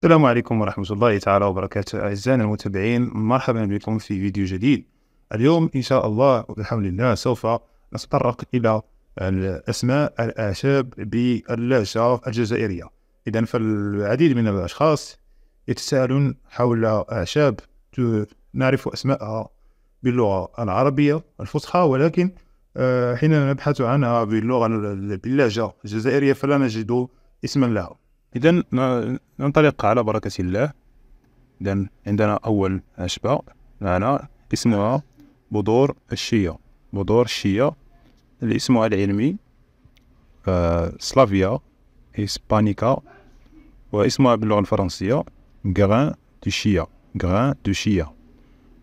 السلام عليكم ورحمة الله تعالى وبركاته. أعزائنا المتابعين، مرحبا بكم في فيديو جديد. اليوم إن شاء الله وبحول الله سوف نتطرق إلى أسماء الأعشاب باللهجة الجزائرية. إذن فالعديد من الأشخاص يتساءلون حول أعشاب نعرف أسماءها باللغة العربية الفصحى، ولكن حين نبحث عنها باللهجة الجزائرية فلا نجد اسما لها. إذن ننطلق على بركة الله. إذن عندنا أول عشبة معنا اسمها بذور الشيا. بذور الشيا اللي اسمها العلمي سلافيا إسبانيكا، واسمها باللغة الفرنسية غران دو شيا. غران دو شيا،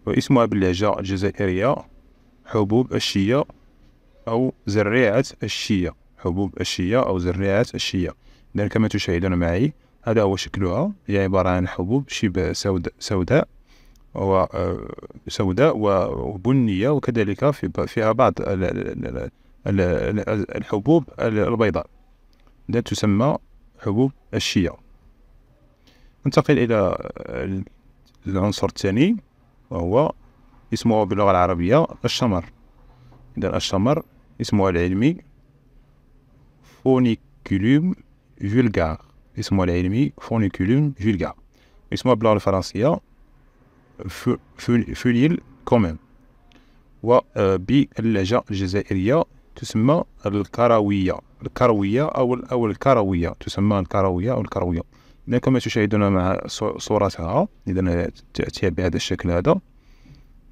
واسمها باللهجة الجزائرية حبوب الشيا أو زريعة الشيا. حبوب الشيا أو زريعة الشيا. إذن كما تشاهدون معي، هذا هو شكلها. هي عبارة عن حبوب شبه سوداء وبنية، وكذلك فيها بعض الحبوب البيضاء. إذن تسمى حبوب الشيا. ننتقل إلى العنصر الثاني، وهو اسمه باللغة العربية الشمر. إذن الشمر اسمه العلمي فونيكولوم فولغار. اسمه العلمي فونيكولوم فولغار. اسمه باللغة الفرنسية فوليل كوميم. وباللهجة الجزائرية تسمى الكروية. الكروية أو الكروية، تسمى الكروية أو الكروية. إذن كما تشاهدون مع صورتها، إذن تأتي بهذا الشكل هذا.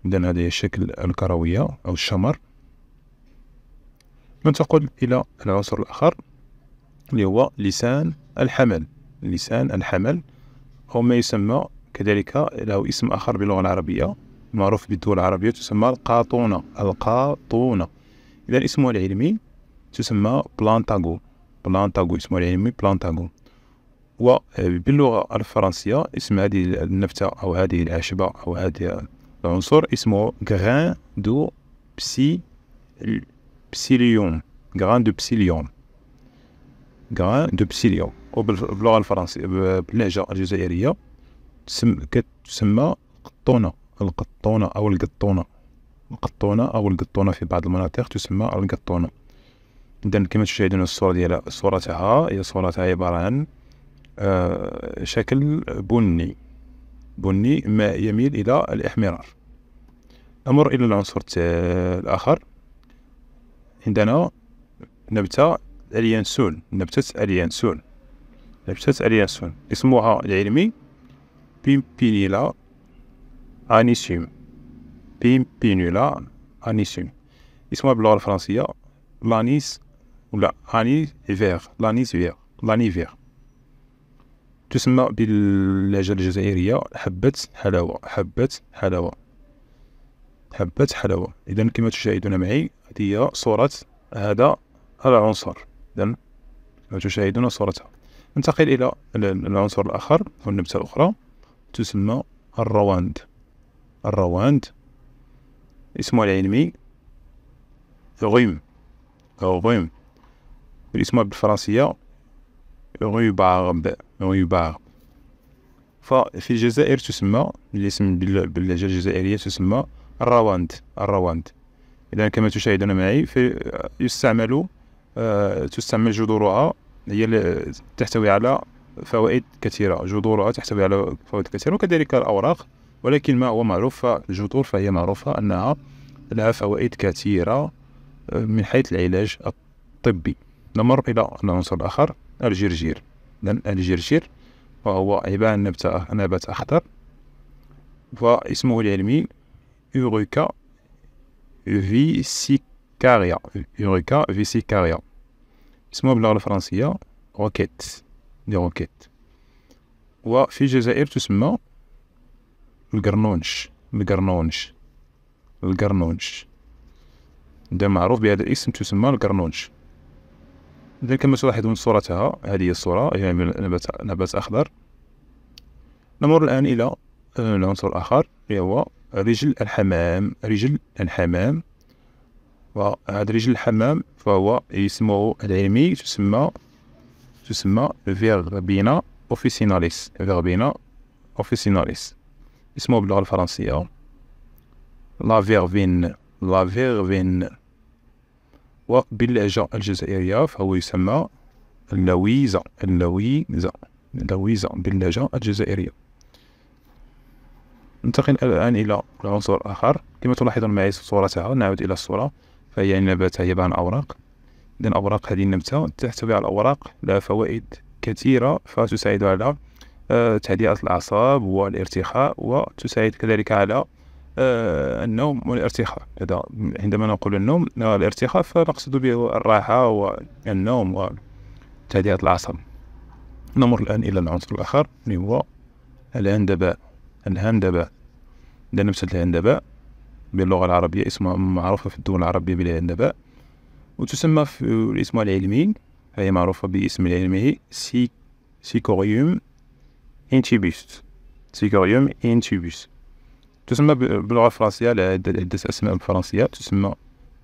إذن هذا الشكل الكروية أو الشمر. ننتقل إلى العنصر الآخر اللي هو لسان الحمل. لسان الحمل أو ما يسمى كذلك له اسم آخر باللغة العربية معروف بالدول العربية، تسمى القاطونة. القاطونة. إذا اسمه العلمي تسمى بلانتاغو. بلانتاغو اسمه العلمي بلانتاغو. وباللغة الفرنسية اسم هذه النبتة أو هذه العشبة أو هذا العنصر اسمه غران دو بسيليون. غران دو بسيليون. غران دو بسيليون. وباللغة الفرنسية باللهجة الجزائرية تسمى قطونة. القطونة أو القطونة. القطونة أو القطونة في بعض المناطق تسمى القطونة. إذن كما تشاهدون الصورة ديال صورتها، هي صورتها عبارة عن شكل بني ما يميل إلى الإحمرار. أمر إلى العنصر الآخر. عندنا نبتة اليانسون. نبتة اليانسون. نبتة اليانسون اسمها العلمي بيمبينيلا أنيسيوم. بيمبينيلا أنيسيوم. اسمها باللغة الفرنسية لانيس ولا أني فيغ. لانيس فيغ. لاني فيغ. تسمى باللهجة الجزائرية حبة حلاوة. حبة حلاوة. حبة حلاوة. إذن كما تشاهدون معي، هذه هي صورة هذا العنصر. إذن كما تشاهدون صورتها. ننتقل إلى العنصر الآخر أو النبتة الأخرى، تسمى الرواند. الرواند اسمه العلمي غيم. غيم. اسمها بالفرنسية غيبارب. غيبارب. ففي الجزائر تسمى الاسم باللهجة الجزائرية تسمى الرواند. الرواند. إذا كما تشاهدون معي تستعمل جذورها، هي تحتوي على فوائد كثيرة. جذورها تحتوي على فوائد كثيرة، وكذلك الأوراق. ولكن ما هو معروف الجذور فهي معروفة أنها لها فوائد كثيرة من حيث العلاج الطبي. نمر إلى العنصر الآخر الجرجير. الجرجير وهو عبارة عن نبات أخضر، واسمه العلمي يوريكا فيسيكاريا. يوريكا فيسيكاريا. اسمه باللغة الفرنسية روكيت. دي روكيت. وفي الجزائر تسمى القرنونش. القرنونش. القرنونش. ده معروف بهذا الاسم، تسمى القرنونش. إذا كما تلاحظون صورتها، هذه الصورة هي نبات أخضر. نمر الآن إلى العنصر الآخر هو رجل الحمام. رجل الحمام. وهذا رجل الحمام فهو اسمه العلمي تسمى فيربينا أوفيسيناليس، فيربينا أوفيسيناليس. اسمه باللغة الفرنسية لا فيرفين، لا فيرفين. وباللهجة الجزائرية فهو يسمى اللويزة، اللويزة، اللويزة باللهجة الجزائرية. ننتقل الآن إلى عنصر آخر. كما تلاحظون معي صورتها، نعود إلى الصورة، فهي نباتة عبارة عن أوراق. إذن أوراق هذه النبتة تحتوي على الأوراق لها فوائد كثيرة، فتساعد على تهدئة الأعصاب والارتخاء، وتساعد كذلك على النوم والارتخاء. هذا عندما نقول النوم الارتخاء فنقصد به الراحة والنوم وتهدئة الأعصاب. نمر الآن إلى العنصر الآخر اللي هو الهندباء. الهندباء، عندنا نبتة الهندباء باللغة العربية اسمها معروفة في الدول العربية بالهندباء، وتسمى في اسمها العلمي، فهي معروفة باسم العلمي سيكوريوم انتيبوس. سيكوريوم انتيبوس. تسمى باللغة الفرنسية عدة أسماء بالفرنسية، تسمى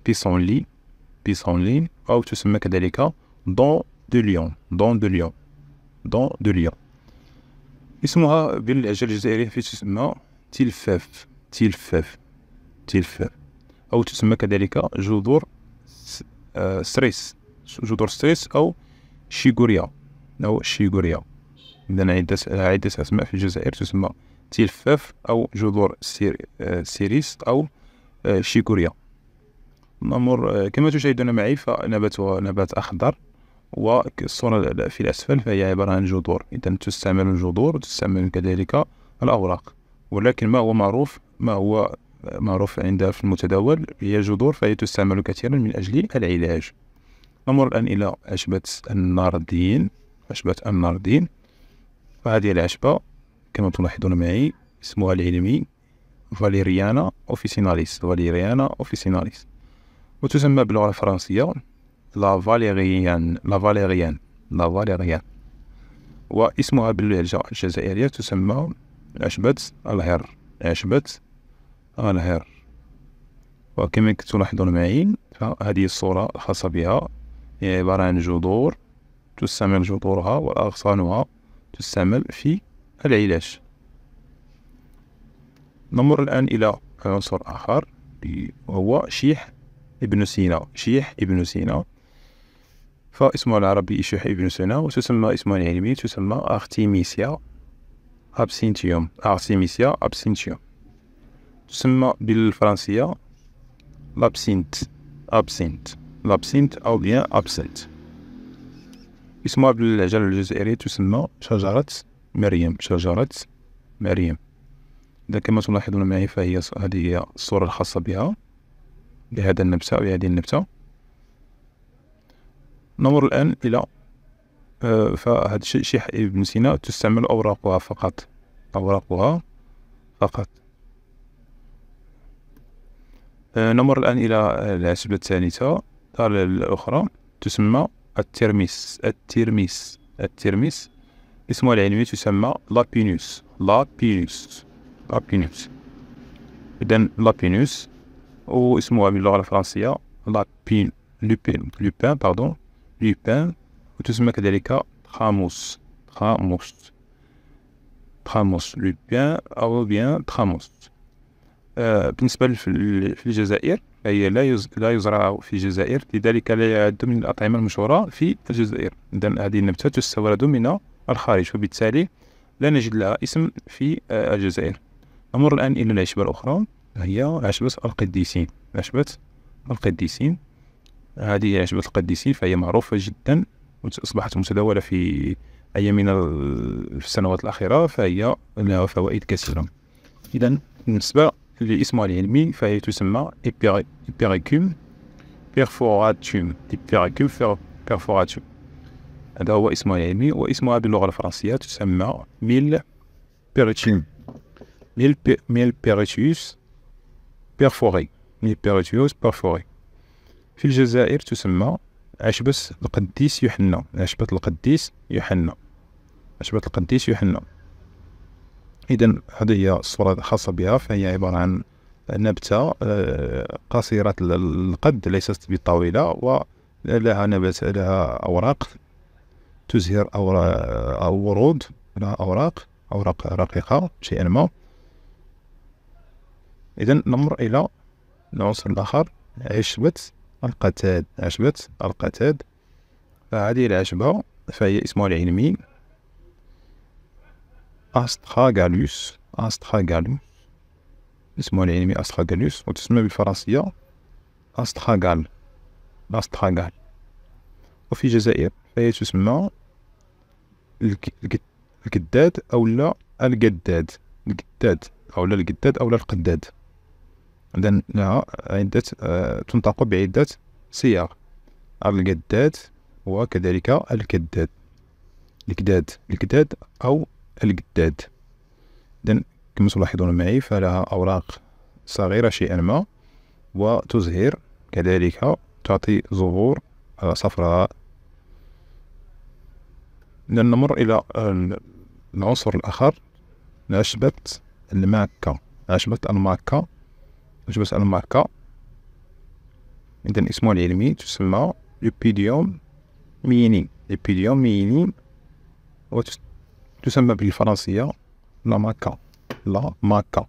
بيسونلي، بيسونلي، أو تسمى كذلك دون دو ليون، دون دو ليون، دون دو ليون. اسمها باللهجة الجزائرية تسمى تلفاف، تلفاف، تلفاف، أو تسمى كذلك جذور ستريس، جذور ستريس، أو شيغوريا، أو شيغوريا. عندنا عدة أسماء في الجزائر تسمى تلفاف أو جذور سيريس أو شيغوريا. نمر كما تشاهدون معي فنباتها نبات أخضر، والصورة في الأسفل فهي عبارة عن جذور. إذا تستعمل الجذور وتستعمل كذلك الأوراق، ولكن ما هو معروف عندها في المتداول هي جذور، فهي تستعمل كثيرا من أجل العلاج. نمر الآن إلى عشبة الناردين. عشبة الناردين، فهذه العشبة كما تلاحظون معي اسمها العلمي فاليريانا أوفيسيناليس، فاليريانا أوفيسيناليس، وتسمى باللغة الفرنسية لا فاليريان، لا فاليريان، لا فاليريان. واسمها باللهجة الجزائرية تسمى عشبة الهر، عشبة الهر. وكما تلاحظون معي فهذه الصورة الخاصة بها هي عبارة عن جذور، تستعمل جذورها وأغصانها تستعمل في العلاج. نمر الآن إلى عنصر آخر وهو شيح ابن سينا، شيح ابن سينا، فاسمه العربي شيح ابن سينا، وتسمى اسمها العلمي تسمى أرتيميسيا أبسينتيوم، أرتيميسيا أبسينتيوم. تسمى بالفرنسية لابسينت، أبسينت، لابسينت أو بيان أبسنت. اسمها باللهجة الجزائرية تسمى شجرة مريم، شجرة مريم. إذا كما تلاحظون معي فهي هذه هي الصورة الخاصة بها، بهذا النبتة بهذه النبتة. نمر الآن إلى فهذا شيح ابن سينا تستعمل أوراقها فقط، أوراقها فقط. نمر الآن إلى العشبة الثالثة الأخرى تسمى الترميس، الترميس، الترميس. اسمها العلمي تسمى لابينوس، لابينوس، لابينوس. إذن لابينوس، واسمها باللغة الفرنسية لابين، لوبين، لوبين باردون، لوبين، وتسمى كذلك تراموس، تراموس، تراموس، لوبين أو بيان تراموس. بالنسبة في الجزائر فهي لا يزرع في الجزائر، لذلك لا يعد من الأطعمة المشهورة في الجزائر. إذن هذه النبتة تستورد من الخارج، فبالتالي لا نجد لها اسم في الجزائر. نمر الآن إلى العشبة الأخرى هي عشبة القديسين، عشبة القديسين. هذه عشبة القديسين فهي معروفة جدا وأصبحت متداولة في أيامنا في السنوات الأخيرة، فهي لها فوائد كثيرة. إذن بالنسبة لاسمها العلمي فهي تسمى إبيريكوم بيرفوراتوم، إبيريكوم بيرفوراتوم. هذا هو اسمها العلمي. واسمها باللغة الفرنسية تسمى ميل بيريتيوم، ميل بيريتيوس بيرفوري، ميل بيريتيوس بيرفوري. في الجزائر تسمى عشبة القديس يوحنا، عشبة القديس يوحنا، عشبة القديس يوحنا. إذن هذه هي الصورة الخاصة بها، فهي عبارة عن نبتة قصيرة القد، ليست بطويلة، ولها نبات لها أوراق تزهر أو ورود على أوراق رقيقة شيئا ما. إذا نمر إلى العنصر الآخر، عشبة القتاد. فهذه العشبة فهي اسمها العلمي أستراغالوس. اسمها العلمي أستراغالوس، وتسمى بالفرنسية أستراغال. وفي الجزائر فهي تسمى القداد أو لا القداد. القداد. إذن لها عدة تنطق بعدة صيغ، القداد وكذلك الكداد. الكداد أو القداد. إذن كما تلاحظون معي فلها أوراق صغيرة شيئا ما، وتزهر كذلك، تعطي زهور صفراء. نمر إلى العنصر الآخر، عشبة الماكا. إذن اسمها العلمي تسمى لوبيديوم ميني. وتسمى بالفرنسية لا ماكا.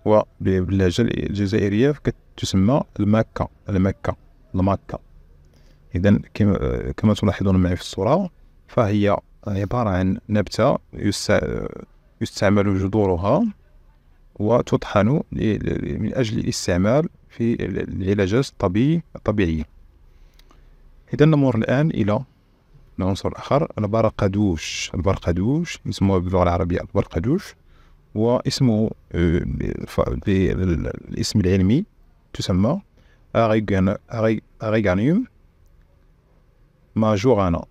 وباللهجة الجزائرية تسمى الماكا. إذن كما تلاحظون معي في الصورة، فهي عبارة عن نبتة يستعمل جذورها وتطحن من أجل الاستعمال في العلاجات الطبيعية. إذا نمر الآن إلى العنصر الآخر، البرقدوش. اسمه باللغة العربية البرقدوش، واسمه بالاسم العلمي تسمى أريغانيوم ماجورانا.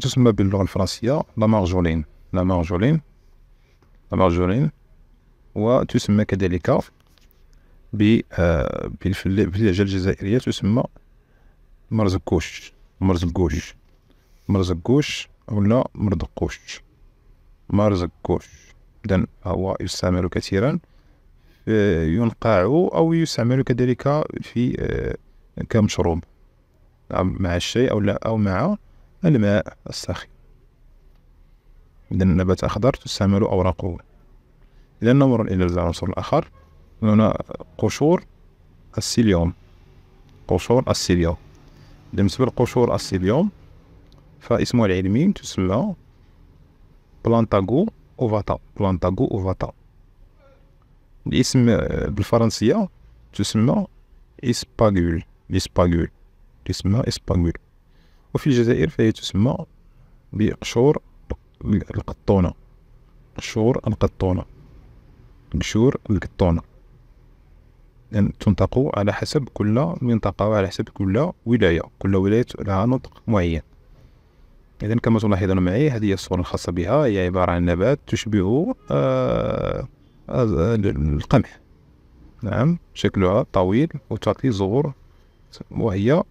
تسمى باللغة الفرنسية لامارجولين. وتسمى كذلك باللهجة الجزائرية تسمى مرزقوش ولا مرزقوش. إذن هو يستعمل كثيرا، ينقع أو يستعمل كذلك في كمشروب مع الشاي أو مع الماء الساخن. إذن نبات أخضر تستعمل أوراقه. إذا نمر إلى العنصر الآخر، هنا قشور السيليوم. بالنسبة لقشور السيليوم فاسمها العلمي تسمى بلانتاغو أوفاتا. الاسم بالفرنسية تسمى إسباغول. وفي الجزائر فهي تسمى بقشور القطونة. لأن تنطق على حسب كل منطقة وعلى حسب كل ولاية لها نطق معين. إذن كما تلاحظون معي هذه الصورة الخاصة بها، هي عبارة عن نبات تشبه القمح. نعم، شكلها طويل وتعطي زهور، وهي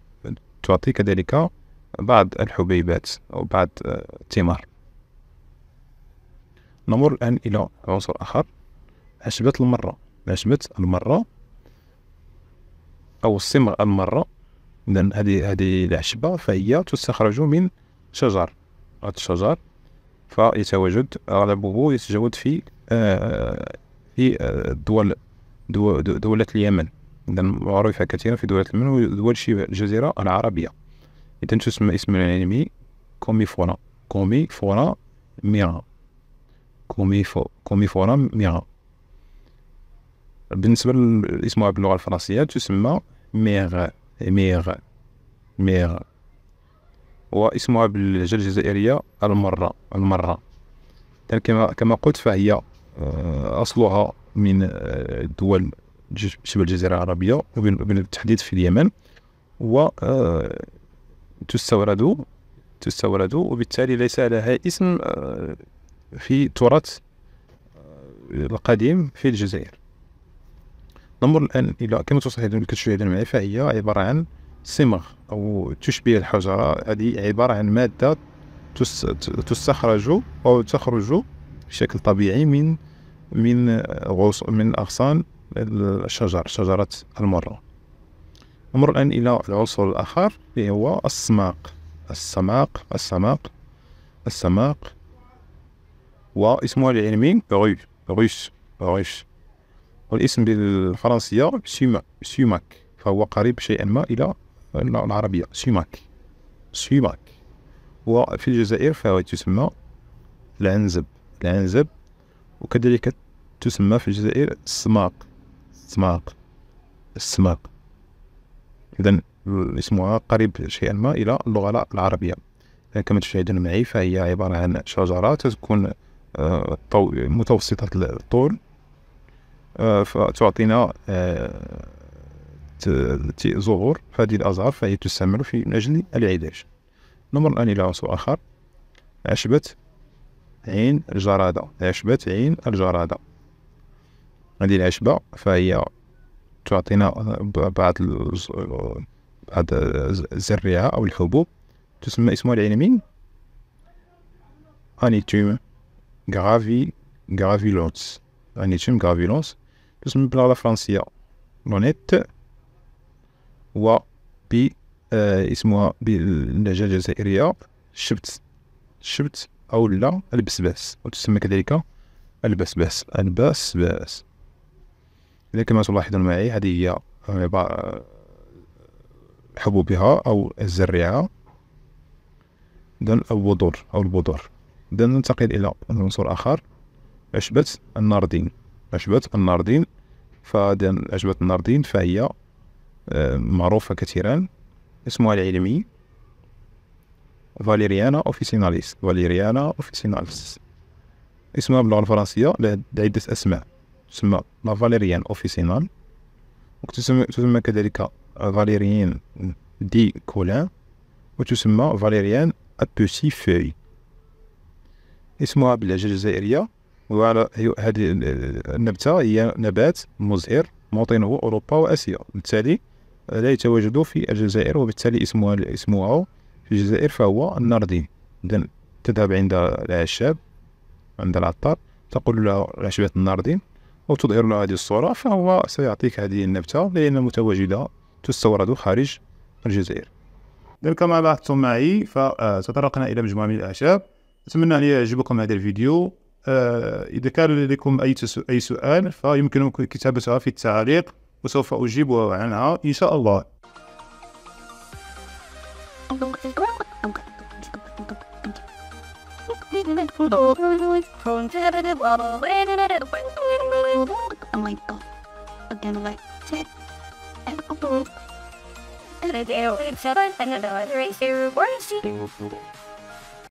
تعطي كذلك بعض الحبيبات أو بعض الثمار. نمر الآن إلى عنصر آخر، عشبة المرة أو الصمغ المرة. إذن هذه العشبة فهي تستخرج من شجر. فيتواجد أغلبه يتواجد في دولة اليمن. إذن معروفة كثيرا في دولة اليمن ودول شبه الجزيرة العربية. إذن تسمى اسم العلمي كوميفورا ميرا. بالنسبة لاسمها باللغة الفرنسية تسمى ميغ. واسمها باللهجة الجزائرية المرة. كما قلت فهي أصلها من دول شبه الجزيرة العربية وبالتحديد في اليمن، تستورد وبالتالي ليس لها اسم في التراث القديم في الجزائر. نمر الآن إلى كما تشاهدون معي، فهي عبارة عن صمغ أو تشبه الحجرة. هذه عبارة عن مادة تستخرج أو تخرج بشكل طبيعي من أغصان شجرة المرة. نمر الآن إلى العنصر الآخر اللي هو السماق. السماق واسمه العلمي روش، والاسم بالفرنسية سوماك، فهو قريب شيئا ما إلى العربية سوماك. وفي الجزائر فهو تسمى العنزب، وكذلك تسمى في الجزائر السماق. إذن اسمها قريب شيئا ما إلى اللغة العربية. كما تشاهدون معي فهي عبارة عن شجرة تكون متوسطة الطول، فتعطينا زهور. هذه الأزهار فهي تستعمل من أجل العلاج. نمر الآن إلى عنصر آخر، عشبة عين الجرادة. هذه العشبة فهي تعطينا بعض الزريعة أو الحبوب، تسمى اسمها العلمي أنيتوم غرافيلونس. تسمى باللغة الفرنسية لونيت، و اسمها باللهجة الجزائرية الشبت أو لا البسباس، وتسمى كذلك البسباس. إذا كما تلاحظون معي هذه هي حبوبها أو الزريعة أو البذور. ننتقل إلى عنصر آخر، عشبة الناردين. عشبة الناردين فهي معروفة كثيرا، اسمها العلمي فاليريانا أوفيسيناليس. اسمها باللغة الفرنسية عدة أسماء، تسمى لا فاليريان أوفيسينال، وتسمى كذلك فاليريان دي كولان، وتسمى فاليريان أبوسي فوي. اسمها باللهجة الجزائرية. وعلى هذه النبتة هي نبات مزهر، موطنه أوروبا وآسيا، بالتالي لا يتواجد في الجزائر، وبالتالي اسمه في الجزائر فهو الناردين. إذن تذهب عند العشاب، عند العطار، تقول له عشبة الناردين، أو تظهر له هذه الصورة، فهو سيعطيك هذه النبتة لأنها متواجدة، تستورد خارج الجزائر. كما لاحظتم معي فتطرقنا إلى مجموعة من الأعشاب. أتمنى أن يعجبكم هذا الفيديو. إذا كان لديكم أي سؤال فيمكنكم كتابتها في التعليق، وسوف أجيب عنها إن شاء الله. And